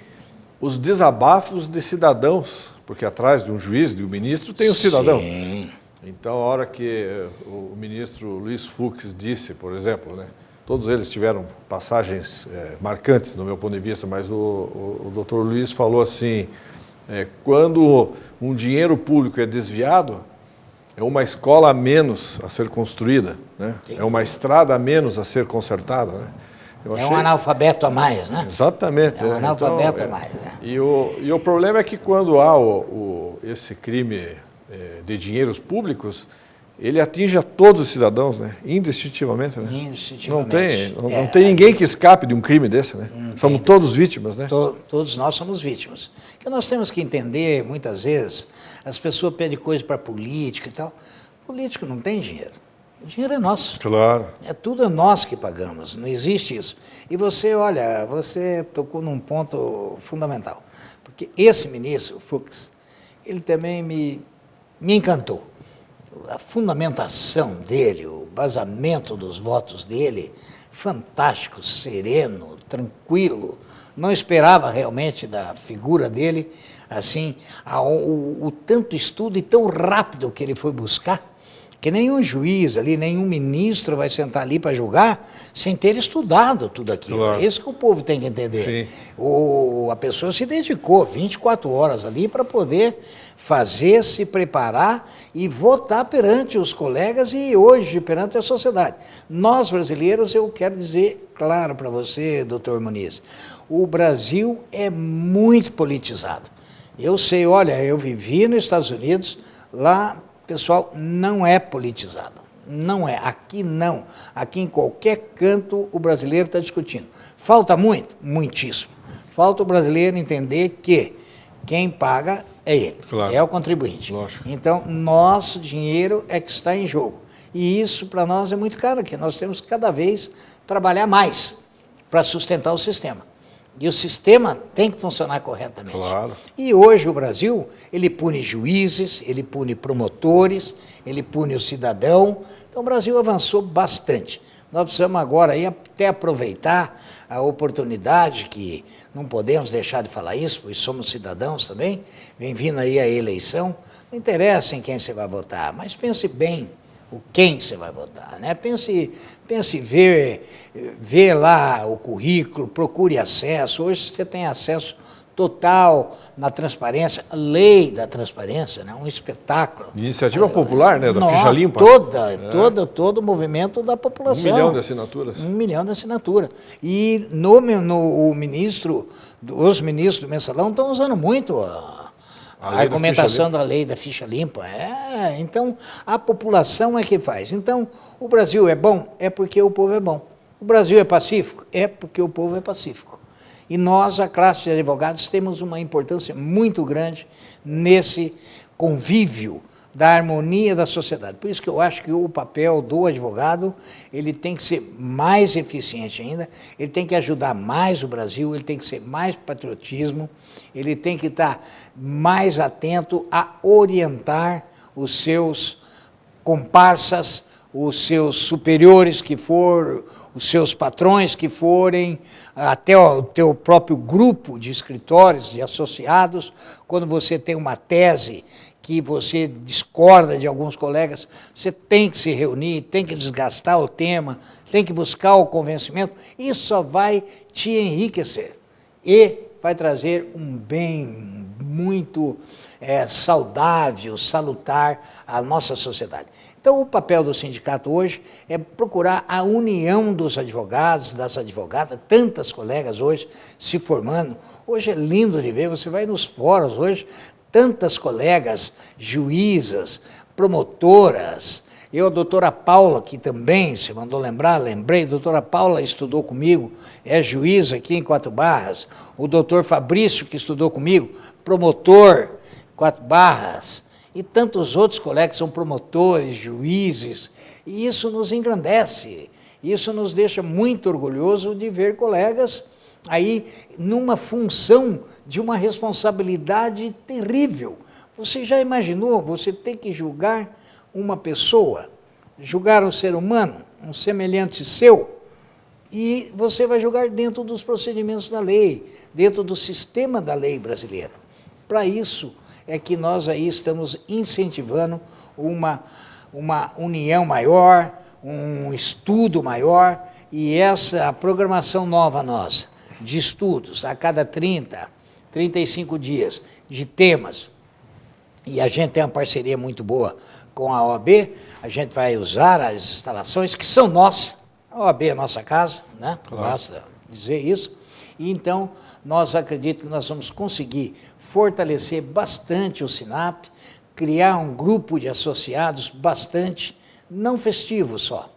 os desabafos de cidadãos, porque atrás de um juiz, de um ministro, tem um cidadão. Sim. Então, a hora que o ministro Luiz Fux disse, por exemplo, né? Todos eles tiveram passagens marcantes, no meu ponto de vista, mas o doutor Luiz falou assim, quando um dinheiro público é desviado, é uma escola a menos a ser construída, né? É uma estrada a menos a ser consertada, né? Um analfabeto a mais, né? Exatamente. É um analfabeto a mais. Né? E o problema é que quando há esse crime de dinheiros públicos, ele atinge a todos os cidadãos, né? Indistintivamente, né? Indistintivamente. Não tem ninguém que escape de um crime desse, né? Somos todos vítimas, né? Todos nós somos vítimas. O que nós temos que entender, muitas vezes, as pessoas pedem coisa para política e tal. Político não tem dinheiro. O dinheiro é nosso. Claro. É tudo nós que pagamos, não existe isso. E você, olha, você tocou num ponto fundamental. Porque esse ministro, Fux, ele também me encantou. A fundamentação dele, o basamento dos votos dele, fantástico, sereno, tranquilo. Não esperava realmente da figura dele, assim, o tanto estudo e tão rápido que ele foi buscar, que nenhum juiz ali, nenhum ministro vai sentar ali para julgar sem ter estudado tudo aquilo. Claro. É isso que o povo tem que entender. A pessoa se dedicou 24 horas ali para poder fazer, se preparar e votar perante os colegas e hoje perante a sociedade. Nós brasileiros, eu quero dizer claro para você, doutor Muniz, o Brasil é muito politizado. Eu sei, olha, eu vivi nos Estados Unidos, lá, pessoal, não é politizado. Não é. Aqui não. Aqui em qualquer canto o brasileiro está discutindo. Falta muito? Muitíssimo. Falta o brasileiro entender que quem paga é ele, claro. É o contribuinte. Lógico. Então, nosso dinheiro é que está em jogo. E isso para nós é muito caro, porque nós temos que cada vez trabalhar mais para sustentar o sistema. E o sistema tem que funcionar corretamente. Claro. E hoje o Brasil, ele pune juízes, ele pune promotores, ele pune o cidadão. Então o Brasil avançou bastante. Nós precisamos agora aí até aproveitar a oportunidade, que não podemos deixar de falar isso, pois somos cidadãos também, vem vindo aí a eleição, não interessa em quem você vai votar, mas pense bem o quem você vai votar, né? Pense ver lá o currículo, procure acesso. Hoje você tem acesso total na transparência, a lei da transparência, né? Um espetáculo. Iniciativa popular, né? Da Ficha Limpa. Todo o movimento da população. 1 milhão de assinaturas. 1 milhão de assinaturas. E os ministros do mensalão estão usando muito a argumentação da lei da ficha limpa. Então, a população é que faz. Então, o Brasil é bom? É porque o povo é bom. O Brasil é pacífico? É porque o povo é pacífico. E nós, a classe de advogados, temos uma importância muito grande nesse convívio da harmonia da sociedade. Por isso que eu acho que o papel do advogado, ele tem que ser mais eficiente ainda, ele tem que ajudar mais o Brasil, ele tem que ser mais patriotismo, ele tem que estar mais atento a orientar os seus comparsas, os seus superiores que for, os seus patrões que forem, até o teu próprio grupo de escritórios, de associados, quando você tem uma tese que você discorda de alguns colegas, você tem que se reunir, tem que desgastar o tema, tem que buscar o convencimento, isso só vai te enriquecer e vai trazer um bem muito saudável, salutar à nossa sociedade. Então, o papel do sindicato hoje é procurar a união dos advogados, das advogadas, tantas colegas hoje se formando. Hoje é lindo de ver, você vai nos fóruns hoje, tantas colegas, juízas, promotoras. Eu, a doutora Paula, que também, se mandou lembrar, lembrei, a doutora Paula estudou comigo, é juíza aqui em Quatro Barras. O doutor Fabrício, que estudou comigo, promotor, Quatro Barras. E tantos outros colegas que são promotores, juízes. E isso nos engrandece, isso nos deixa muito orgulhoso de ver colegas aí numa função de uma responsabilidade terrível. Você já imaginou você ter que julgar uma pessoa, julgar um ser humano, um semelhante seu, e você vai julgar dentro dos procedimentos da lei, dentro do sistema da lei brasileira. Para isso é que nós aí estamos incentivando uma união maior, um estudo maior, e essa programação nova nossa, de estudos, a cada 30, 35 dias, de temas, e a gente tem uma parceria muito boa com a OAB, a gente vai usar as instalações que são nossas, a OAB é a nossa casa, né? Claro. Basta dizer isso, e então nós acreditamos que nós vamos conseguir fortalecer bastante o SINAP, criar um grupo de associados bastante, não festivo só,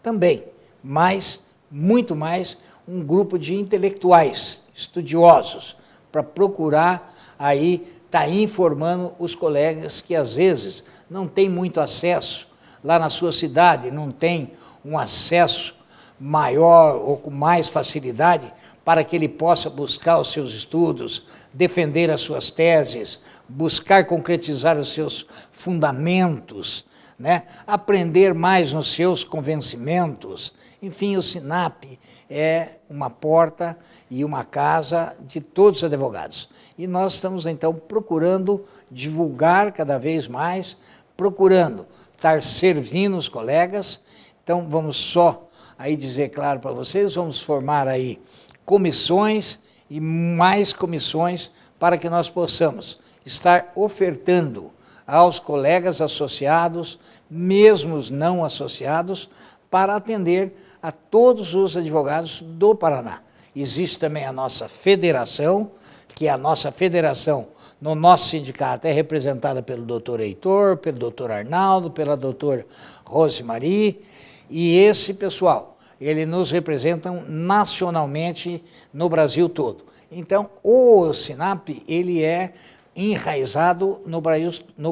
também, mas muito mais um grupo de intelectuais, estudiosos, para procurar aí estar informando os colegas que às vezes não têm muito acesso lá na sua cidade, não tem um acesso maior ou com mais facilidade para que ele possa buscar os seus estudos, defender as suas teses, buscar concretizar os seus fundamentos, né? Aprender mais nos seus convencimentos. Enfim, o SINAP é uma porta e uma casa de todos os advogados. E nós estamos, então, procurando divulgar cada vez mais, procurando estar servindo os colegas. Então, vamos só aí dizer claro para vocês, vamos formar aí comissões e mais comissões para que nós possamos estar ofertando aos colegas associados, mesmo os não associados, para atender a todos os advogados do Paraná. Existe também a nossa federação, que a nossa federação no nosso sindicato é representada pelo doutor Heitor, pelo doutor Arnaldo, pela doutora Rosemary, e esse pessoal, eles nos representam nacionalmente no Brasil todo. Então, o SINAP, ele é enraizado no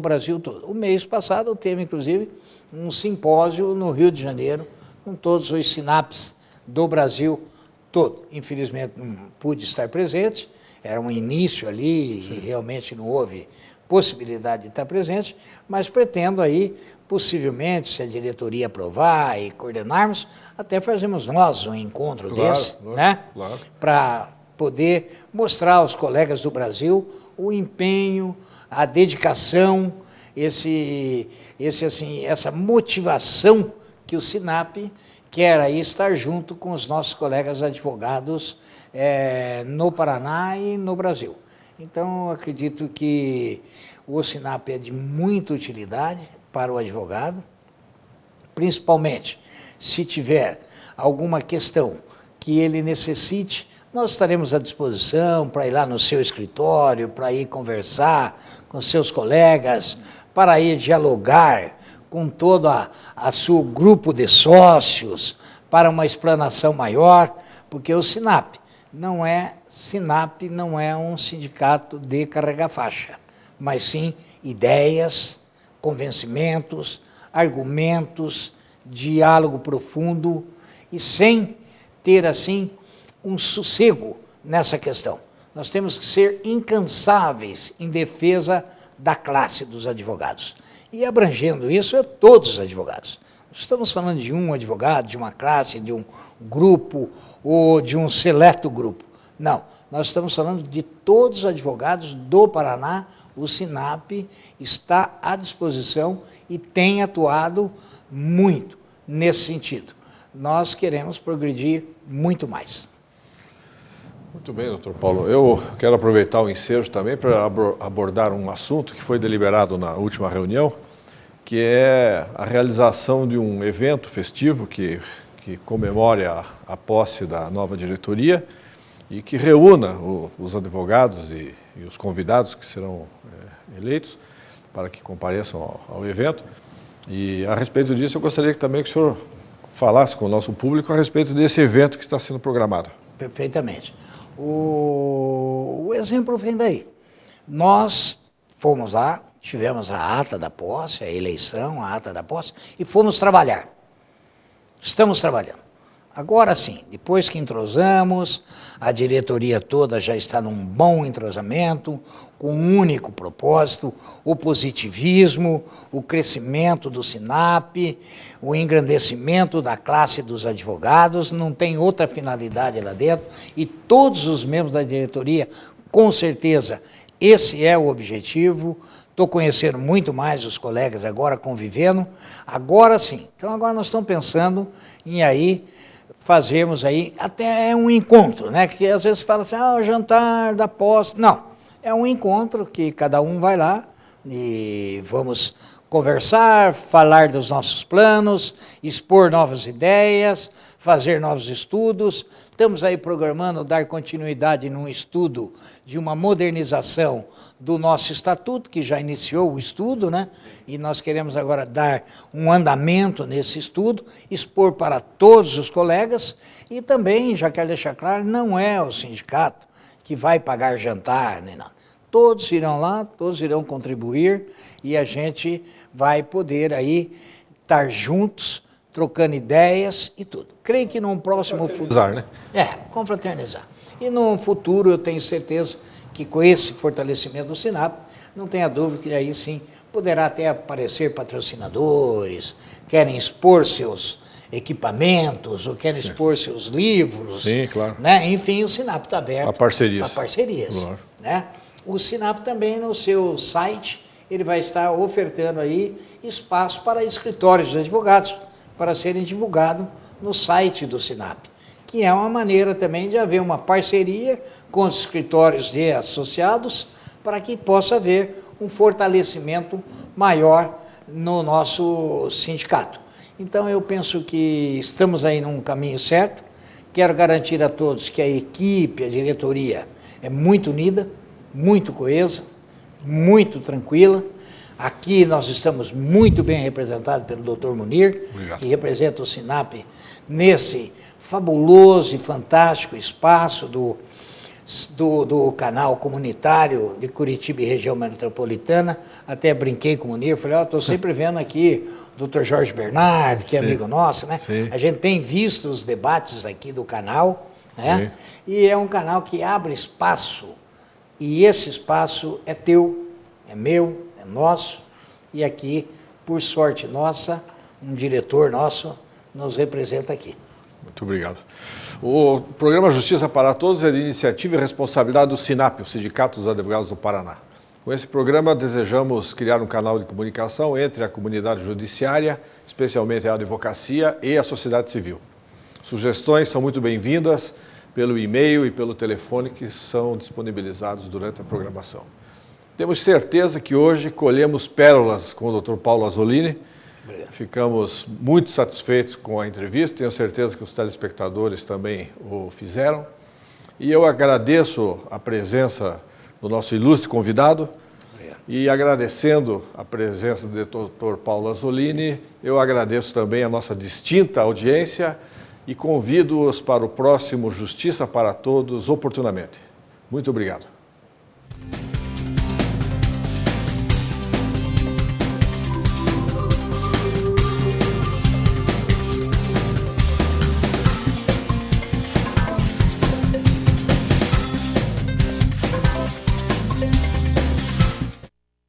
Brasil todo. O mês passado teve, inclusive, um simpósio no Rio de Janeiro, com todos os SINAPs do Brasil todo. Infelizmente, não pude estar presente, era um início ali, e realmente não houve possibilidade de estar presente, mas pretendo aí, possivelmente, se a diretoria aprovar e coordenarmos, até fazemos nós um encontro desse, né? Claro. Para poder mostrar aos colegas do Brasil o empenho, a dedicação, essa motivação que o SINAP quer aí estar junto com os nossos colegas advogados no Paraná e no Brasil. Então, acredito que o SINAP é de muita utilidade para o advogado, principalmente se tiver alguma questão que ele necessite, nós estaremos à disposição para ir lá no seu escritório, para ir conversar com seus colegas, para ir dialogar com todo a seu grupo de sócios, para uma explanação maior, porque o SINAP não é Sinap não é um sindicato de carregar faixa, mas sim ideias, convencimentos, argumentos, diálogo profundo e sem ter, assim, um sossego nessa questão. Nós temos que ser incansáveis em defesa da classe dos advogados. E abrangendo isso é todos os advogados. Estamos falando de um advogado, de uma classe, de um grupo ou de um seleto grupo. Não, nós estamos falando de todos os advogados do Paraná. O Sinap está à disposição e tem atuado muito nesse sentido. Nós queremos progredir muito mais. Muito bem, doutor Paulo. Eu quero aproveitar o ensejo também para abordar um assunto que foi deliberado na última reunião, que é a realização de um evento festivo que comemore a posse da nova diretoria e que reúna os advogados e os convidados que serão eleitos para que compareçam ao evento. E a respeito disso, eu gostaria também que o senhor falasse com o nosso público a respeito desse evento que está sendo programado. Perfeitamente. O exemplo vem daí. Nós fomos lá, tivemos a ata da posse, a eleição, a ata da posse, e fomos trabalhar. Estamos trabalhando. Agora sim, depois que entrosamos, a diretoria toda já está num bom entrosamento, com um único propósito, o positivismo, o crescimento do Sinap, o engrandecimento da classe dos advogados, não tem outra finalidade lá dentro, e todos os membros da diretoria, com certeza, esse é o objetivo. Estou conhecendo muito mais os colegas agora, convivendo, agora sim. Então agora nós estamos pensando em aí fazermos aí, até um encontro, né? Que às vezes fala assim, o jantar da posse. Não, é um encontro que cada um vai lá e vamos conversar, falar dos nossos planos, expor novas ideias, fazer novos estudos. Estamos aí programando dar continuidade num estudo de uma modernização do nosso estatuto, que já iniciou o estudo, né? E nós queremos agora dar um andamento nesse estudo, expor para todos os colegas e também, já quero deixar claro, não é o sindicato que vai pagar jantar, nem nada. Todos irão lá, todos irão contribuir e a gente vai poder aí estar juntos, trocando ideias e tudo. Creio que num próximo futuro... né? Confraternizar. E no futuro eu tenho certeza que com esse fortalecimento do Sinap, não tenha dúvida que aí sim poderá até aparecer patrocinadores, querem expor seus equipamentos, ou querem expor seus livros. Sim, claro. Né? Enfim, o Sinap está aberto a parcerias. Claro. Né? O Sinap também no seu site, ele vai estar ofertando aí espaço para escritórios de advogados, para serem divulgados no site do Sinap, que é uma maneira também de haver uma parceria com os escritórios de associados, para que possa haver um fortalecimento maior no nosso sindicato. Então eu penso que estamos aí num caminho certo, quero garantir a todos que a equipe, a diretoria é muito unida, muito coesa, muito tranquila. Aqui nós estamos muito bem representados pelo Dr. Munir, que representa o Sinap nesse fabuloso e fantástico espaço do canal comunitário de Curitiba e região metropolitana. Até brinquei com o Munir, falei, estou sempre vendo aqui o Dr. Jorge Bernardo, que é amigo nosso, né? Sim. A gente tem visto os debates aqui do canal, né? E é um canal que abre espaço, e esse espaço é teu, é meu, é nosso, e aqui, por sorte nossa, um diretor nosso nos representa aqui. Muito obrigado. O programa Justiça para Todos é de iniciativa e responsabilidade do Sinap, o Sindicato dos Advogados do Paraná. Com esse programa, desejamos criar um canal de comunicação entre a comunidade judiciária, especialmente a advocacia e a sociedade civil. Sugestões são muito bem-vindas pelo e-mail e pelo telefone que são disponibilizados durante a programação. Temos certeza que hoje colhemos pérolas com o Dr. Paulo Azzolini. Obrigado. Ficamos muito satisfeitos com a entrevista, tenho certeza que os telespectadores também o fizeram. E eu agradeço a presença do nosso ilustre convidado. Obrigado. E agradecendo a presença do Dr. Paulo Azzolini, eu agradeço também a nossa distinta audiência e convido-os para o próximo Justiça para Todos, oportunamente. Muito obrigado.